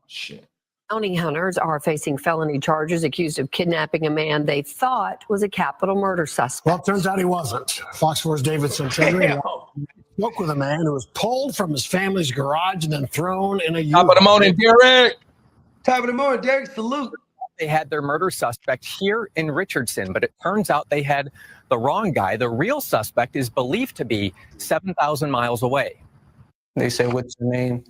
Shit. Bounty hunters are facing felony charges accused of kidnapping a man they thought was a capital murder suspect. Well, it turns out he wasn't. Fox 4's Davidson spoke with a man who was pulled from his family's garage and then thrown in a U-Haul. Top of the morning, Derek. Top of the morning, Derek. Salute. They had their murder suspect here in Richardson, but it turns out they had the wrong guy. The real suspect is believed to be 7,000 miles away. They said, "What's your name?"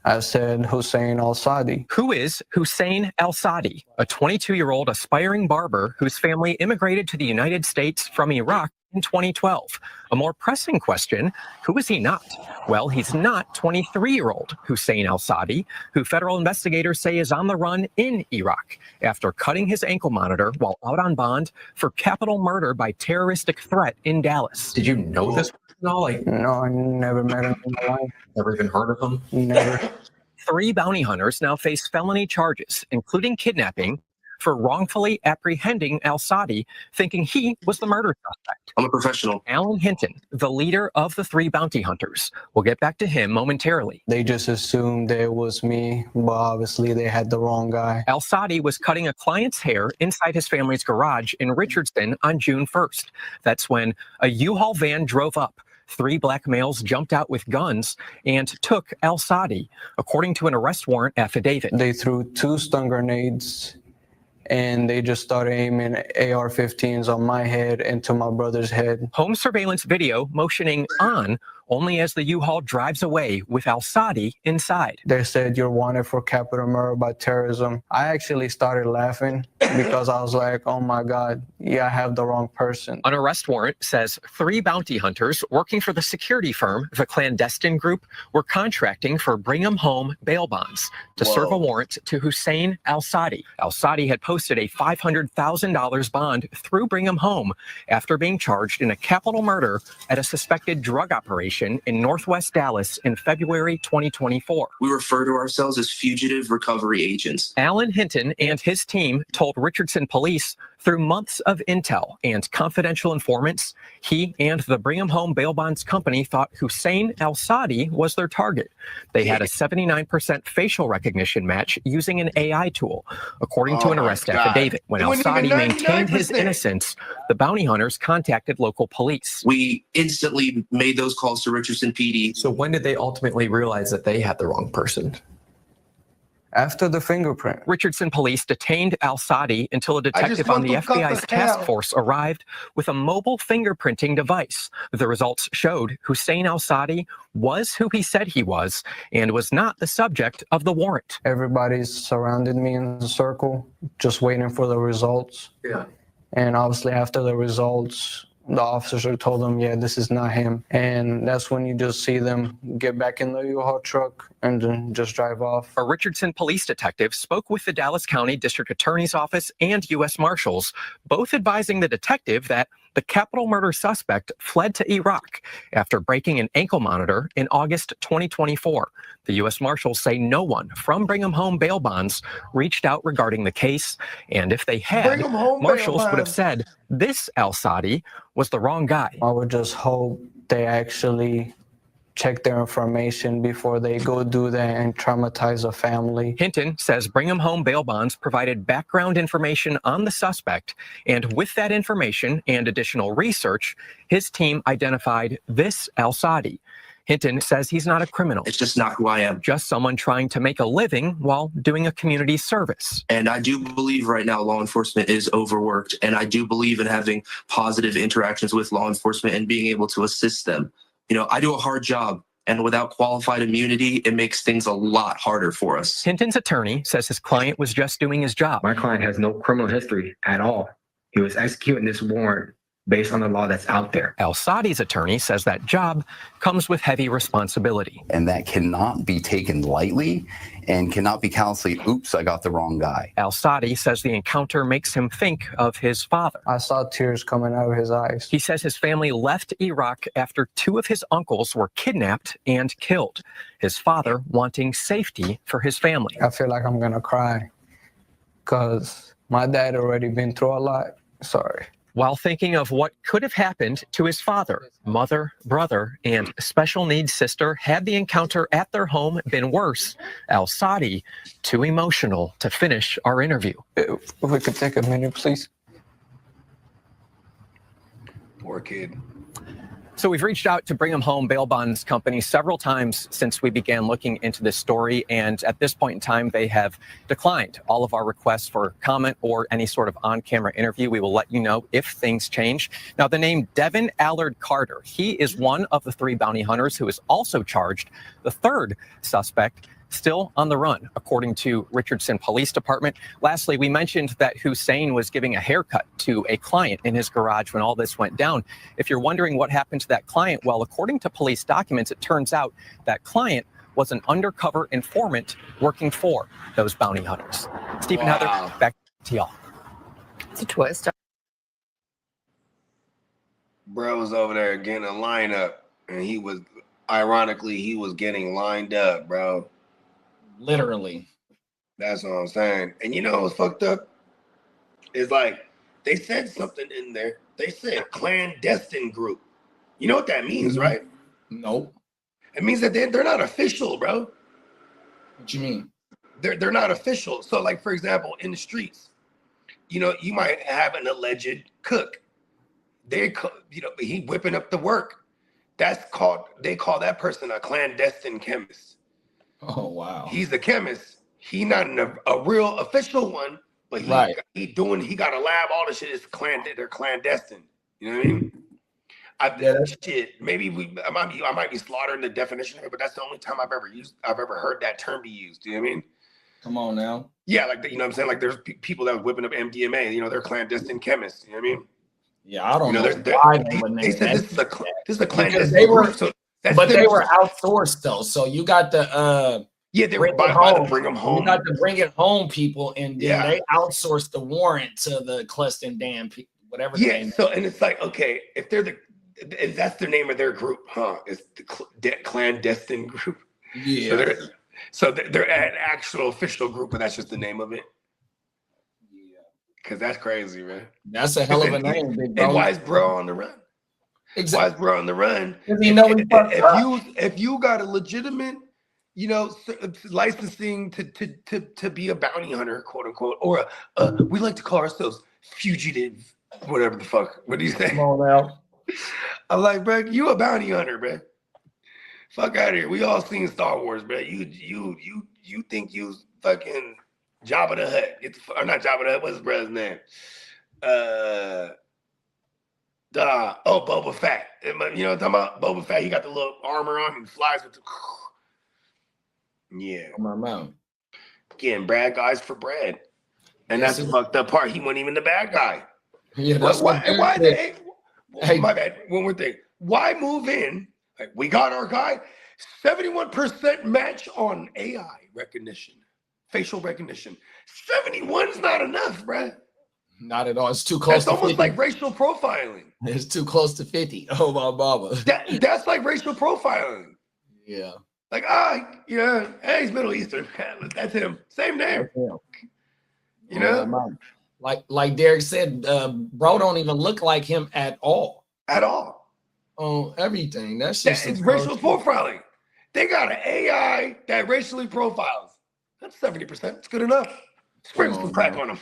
I said, Hussein Al-Sadi. Who is Hussein Al-Sadi, a 22-year-old aspiring barber whose family immigrated to the United States from Iraq in 2012? A more pressing question, who is he not? Well, he's not 23-year-old Hussein Al-Sadi, who federal investigators say is on the run in Iraq after cutting his ankle monitor while out on bond for capital murder by terroristic threat in Dallas. Did you know this person at all? Like, No, I never met him in my life. never even heard of him? Never. 3 bounty hunters now face felony charges, including kidnapping, for wrongfully apprehending Al-Sadi, thinking he was the murder suspect. I'm a professional. Alan Hinton, the leader of the 3 bounty hunters. We'll get back to him momentarily. They just assumed that it was me, but obviously they had the wrong guy. Al-Sadi was cutting a client's hair inside his family's garage in Richardson on June 1st. That's when a U-Haul van drove up. 3 black males jumped out with guns and took Al-Sadi, according to an arrest warrant affidavit. They threw 2 stun grenades and they just started aiming AR-15s on my head and to my brother's head. Home surveillance video motioning on only as the U-Haul drives away with Al-Sadi inside. They said, "You're wanted for capital murder by terrorism." I actually started laughing because I was like, oh my God, yeah, I have the wrong person. An arrest warrant says 3 bounty hunters working for the security firm, the Clandestine Group, were contracting for Brigham Home bail bonds to serve a warrant to Hussein Al-Sadi. Al-Sadi had posted a $500,000 bond through Brigham Home after being charged in a capital murder at a suspected drug operation in Northwest Dallas in February 2024. We refer to ourselves as fugitive recovery agents. Alan Hinton and his team told Richardson police through months of intel and confidential informants, he and the Brigham Home Bail Bonds Company thought Hussein Al-Sadi was their target. They had a 79% facial recognition match using an AI tool, according to an arrest affidavit. When Al-Sadi maintained his innocence, the bounty hunters contacted local police. We instantly made those calls to Richardson PD. So when did they ultimately realize that they had the wrong person? After the fingerprint. Richardson police detained Al-Sadi until a detective on the FBI's task force arrived with a mobile fingerprinting device. The results showed Hussein Al-Sadi was who he said he was and was not the subject of the warrant. Everybody surrounded me in a circle, just waiting for the results. Yeah. And obviously after the results, the officer told them, yeah, this is not him. And that's when you just see them get back in the U-Haul truck and then just drive off. A Richardson police detective spoke with the Dallas County District Attorney's Office and U.S. Marshals, both advising the detective that the capital murder suspect fled to Iraq after breaking an ankle monitor in August 2024. The U.S. Marshals say no one from Brigham Home bail bonds reached out regarding the case, and if they had, Marshals would have said this Al-Sadi was the wrong guy. I would just hope they actually check their information before they go do that and traumatize a family. Hinton says Brigham Home bail bonds provided background information on the suspect, and with that information and additional research, his team identified this Al-Sadi. Hinton says he's not a criminal. It's just not who I am. Just someone trying to make a living while doing a community service. And I do believe right now law enforcement is overworked, and I do believe in having positive interactions with law enforcement and being able to assist them. You know, I do a hard job, and without qualified immunity, it makes things a lot harder for us. Hinton's attorney says his client was just doing his job. My client has no criminal history at all. He was executing this warrant based on the law that's out there. Al-Sadi's attorney says that job comes with heavy responsibility. And that cannot be taken lightly and cannot be callously, oops, I got the wrong guy. Al-Sadi says the encounter makes him think of his father. I saw tears coming out of his eyes. He says his family left Iraq after 2 of his uncles were kidnapped and killed, his father wanting safety for his family. I feel like I'm gonna cry because my dad already been through a lot. Sorry. while thinking of what could have happened to his father, mother, brother, and special needs sister had the encounter at their home been worse. Al-Sadi, too emotional to finish our interview. If we could take a minute, please. Poor kid. So we've reached out to Brigham Home Bail Bonds Company several times since we began looking into this story, and at this point in time, they have declined all of our requests for comment or any sort of on-camera interview. We will let you know if things change. Now, the name Devin Allard Carter, he is one of the 3 bounty hunters who is also charged. The third suspect still on the run, according to Richardson Police Department. Lastly, we mentioned that Hussein was giving a haircut to a client in his garage when all this went down. If you're wondering what happened to that client, well, according to police documents, it turns out that client was an undercover informant working for those bounty hunters. Steve and Heather, back to y'all. It's a twist. Bro was over there getting a lineup, and he was getting lined up, bro. Literally. That's what I'm saying. And you know what's fucked up? It's like they said something in there. They said clandestine group. You know what that means, right? Nope. It means that they're not official, bro. What you mean? They're not official. So, like, for example, in the streets, you know, you might have an alleged cook. He whipping up the work. They call that person a clandestine chemist. Oh, wow. He's a chemist. He not a real official one, but he got a lab, all the shit is they're clandestine. You know what I mean? Shit. Maybe I might be slaughtering the definition of it, but that's the only time I've ever heard that term be used. Do you know what I mean? Come on now. Yeah, like you know what I'm saying? Like there's people that was whipping up MDMA, you know, they're clandestine chemists. You know what I mean? Yeah, I don't know why they said this is a clandestine group. So they were outsourced though. So you got the they were by to bring them home. You got the bring it home people, and then they outsourced the warrant to the Cluston Dam people, whatever. So and it's like, okay, if that's the name of their group, huh? It's the clandestine group. Yeah. So they're an actual official group, but that's just the name of it. Yeah. Because that's crazy, man. That's a hell of a name, big bro. And why is bro on the run? Exactly. Why is bro on the run? If you got a legitimate, you know, licensing to be a bounty hunter, quote unquote, or we like to call ourselves fugitive, whatever the fuck. What do you say? Come on now. I'm like, bro, you a bounty hunter, bro. Fuck out of here. We all seen Star Wars, bro. You think you fucking Jabba the Hutt? Or not Jabba the Hutt. What's his brother's name? Boba Fett. You know what I'm talking about? Boba Fett. He got the little armor on and flies with the. Yeah. My mouth. Getting bad guys for bread, and that's the fucked up part. He wasn't even the bad guy. Yeah. Hey, my bad. One more thing. Why move in? Like, we got our guy. 71% match on AI recognition, facial recognition. 71's not enough, bruh. Not at all. It's too close. That's almost like racial profiling. It's too close to 50. Oh my mama. That's like racial profiling. Yeah. Like, hey, he's Middle Eastern. That's him. Same name. You know? Like Derek said, bro don't even look like him at all. At all. On everything. That's just it's racial profiling. They got an AI that racially profiles. That's 70%. It's good enough. Sprinkle some crack on them.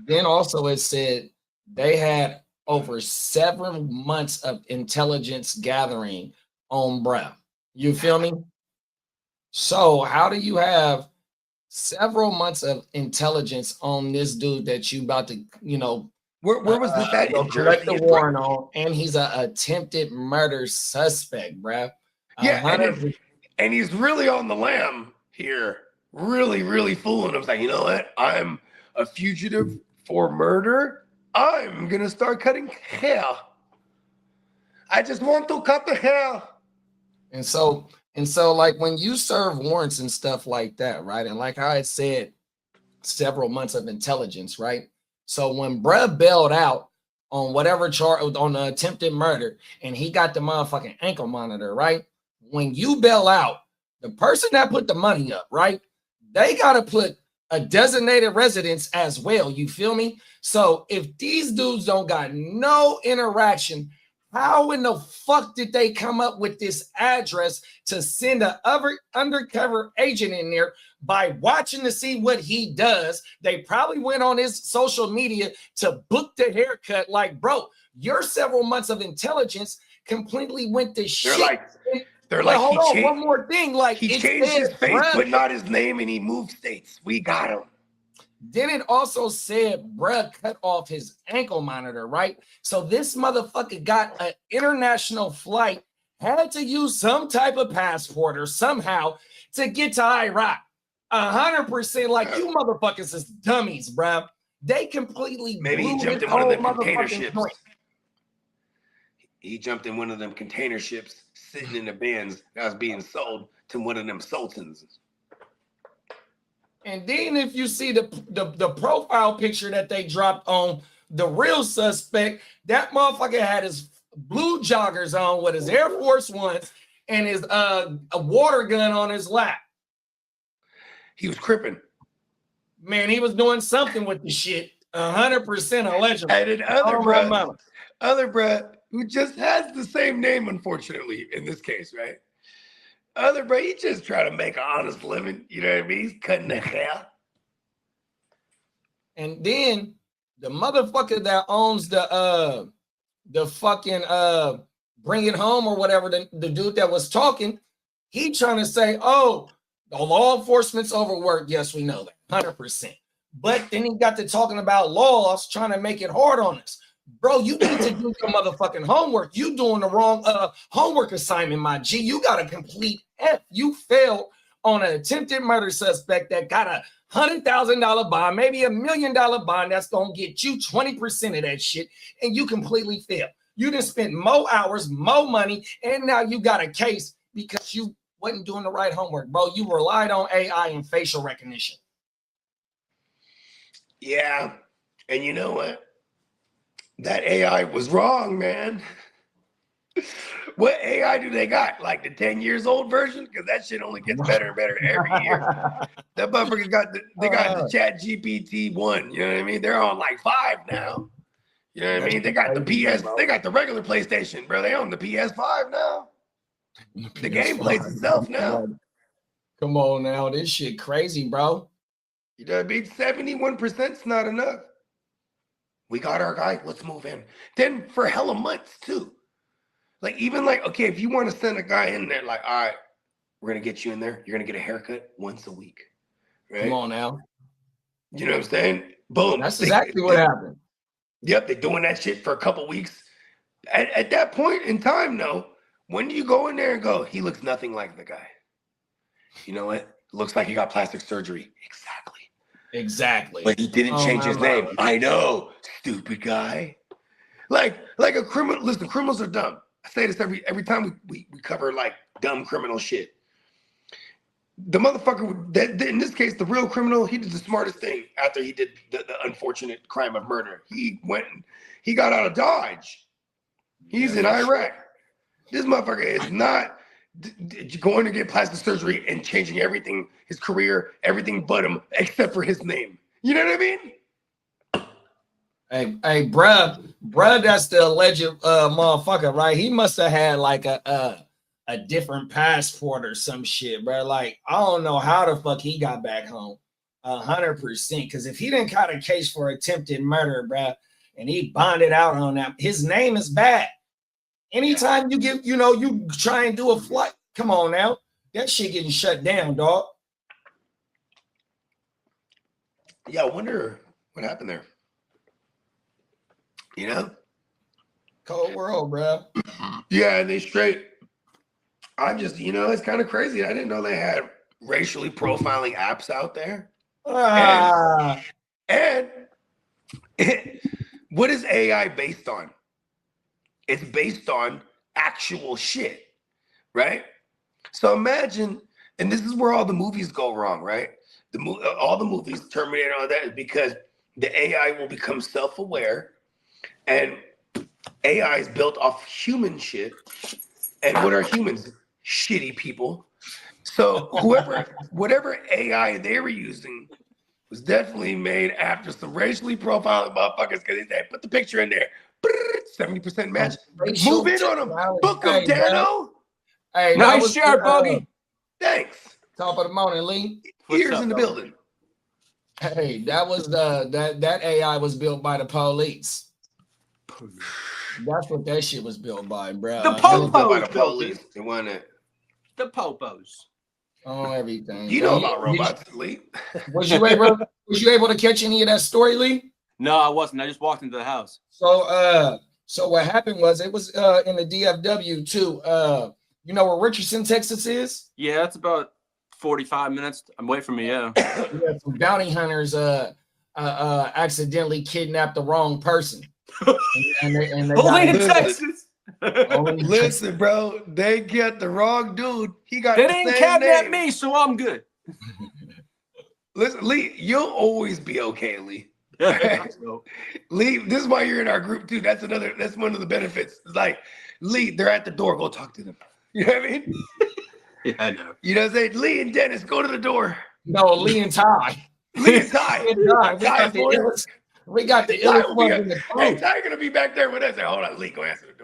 Then also it said they had over 7 months of intelligence gathering on bruh. You feel me? So how do you have several months of intelligence on this dude that you about to, you know, where was this at? Direct the warrant on, and he's an attempted murder suspect, bruh. Yeah, and he's really on the lam here, really fooling him. Like, you know what? I'm a fugitive for murder. I'm gonna start cutting hair. I just want to cut the hair. And so, like when you serve warrants and stuff like that, right? And like I had said, several months of intelligence, right? So when bruh bailed out on whatever charge on the attempted murder, and he got the motherfucking ankle monitor, right? When you bail out, the person that put the money up, right? They gotta put a designated residence as well. You feel me? So if these dudes don't got no interaction, how in the fuck did they come up with this address to send a undercover agent in there by watching to see what he does? They probably went on his social media to book the haircut. Like, bro, your several months of intelligence completely went to shit. They're like, hold on, one more thing. Like, he changed his face, but not his name, and he moved states. We got him. Then it also said, bruh cut off his ankle monitor, right? So this motherfucker got an international flight, had to use some type of passport or somehow to get to Iraq. 100%, like, you motherfuckers is dummies, bruh. They completely maybe he jumped in one of them container ships. He jumped in one of them container ships sitting in the bins that was being sold to one of them sultans. And then if you see the profile picture that they dropped on the real suspect, that motherfucker had his blue joggers on with his Air Force Ones and his a water gun on his lap. He was cripping. Man, he was doing something with the shit. 100% allegedly. And then other bruh who just has the same name, unfortunately, in this case, right? Other bro, he just try to make an honest living. You know what I mean? He's cutting the hair. And then the motherfucker that owns the fucking Bring It Home or whatever, the dude that was talking, he trying to say, oh, the law enforcement's overworked. Yes, we know that, 100%. But then he got to talking about laws, trying to make it hard on us. Bro, you need to do your motherfucking homework. You doing the wrong homework assignment, my G. You got a complete F. You failed on an attempted murder suspect that got a $100,000 bond, maybe $1 million bond that's going to get you 20% of that shit, and you completely failed. You done spent more hours, more money, and now you got a case because you wasn't doing the right homework, bro. You relied on AI and facial recognition. Yeah, and you know what? That AI was wrong, man. What AI do they got? Like the 10 years old version? Because that shit only gets better and better every year. That motherfucker got the Chat GPT 1. You know what I mean? They're on like 5 now. You know what I mean? They got the PS, they got the regular PlayStation, bro. They own the PS5 now. The game plays itself now. Come on now, this shit crazy, bro. You know what I mean? 71% is not enough. We got our guy. Let's move in. Then for hella months too. Like even like, okay, if you want to send a guy in there, like, all right, we're gonna get you in there. You're gonna get a haircut once a week. Right? Come on now. You know what I'm saying? Boom. That's exactly what happened. Yep, they're doing that shit for a couple weeks. At that point in time, though, when do you go in there and go, he looks nothing like the guy? You know what? Looks like he got plastic surgery. Exactly. But he didn't change his name. I know, stupid guy. Like a criminal. Listen, criminals are dumb. I say this every time we cover like dumb criminal shit. The motherfucker, in this case, the real criminal, he did the smartest thing after he did the unfortunate crime of murder. He went and he got out of Dodge. He's in Iraq. This motherfucker is not going to get plastic surgery and changing everything, his career, everything but him, except for his name. You know what I mean? Hey, bruh, that's the alleged motherfucker, right? He must have had like a different passport or some shit, bro. Like, I don't know how the fuck he got back home. 100%. Because if he didn't got a case for attempted murder, bro, and he bonded out on that, his name is bad. Anytime you get, you try and do a flight, come on now, that shit getting shut down, dog. Yeah, I wonder what happened there. You know? Cold world, bro. Yeah, they straight. I'm just, it's kind of crazy. I didn't know they had racially profiling apps out there. And what is AI based on? It's based on actual shit, right? So imagine, and this is where all the movies go wrong, right? All the movies, Terminator, all that, is because the AI will become self-aware, and AI is built off human shit. And what are humans? Shitty people. So whatever AI they were using was definitely made after some racially profiled motherfuckers because they put the picture in there. 70% match. Racial Move in on them. technology. Book them, Hey, Dano. Hey, that Nice was shirt, Bogey. Thanks. top of the morning, Lee. Ears in the building. Hey, that was that AI was built by the police. That's what that shit was built by, bro. The It was built by Popos the built police. it. It wasn't. The Popos. Oh, everything. You know about robots, Lee. Was you able to catch any of that story, Lee? No, I wasn't. I just walked into the house. So what happened was it was in the DFW too. You know where Richardson, Texas is? Yeah, it's about 45 minutes away from me. Yeah. Yeah, some bounty hunters accidentally kidnapped the wrong person. and they Only in Listen. Texas. Listen, bro, they get the wrong dude. He got They the didn't same kidnap name. me, so I'm good. Listen, Lee, you'll always be okay, Lee. So, Lee, this is why you're in our group too. That's one of the benefits. It's like, Lee, they're at the door. Go talk to them. You know what I mean? yeah, I know. You know what I'm saying? Lee and Dennis, go to the door. No, Lee and Ty. Lee and Ty. Lee and Ty. Ty, We got the illest ones in the Hey, group. Ty gonna be back there with us. Hold on, Lee, go answer the door.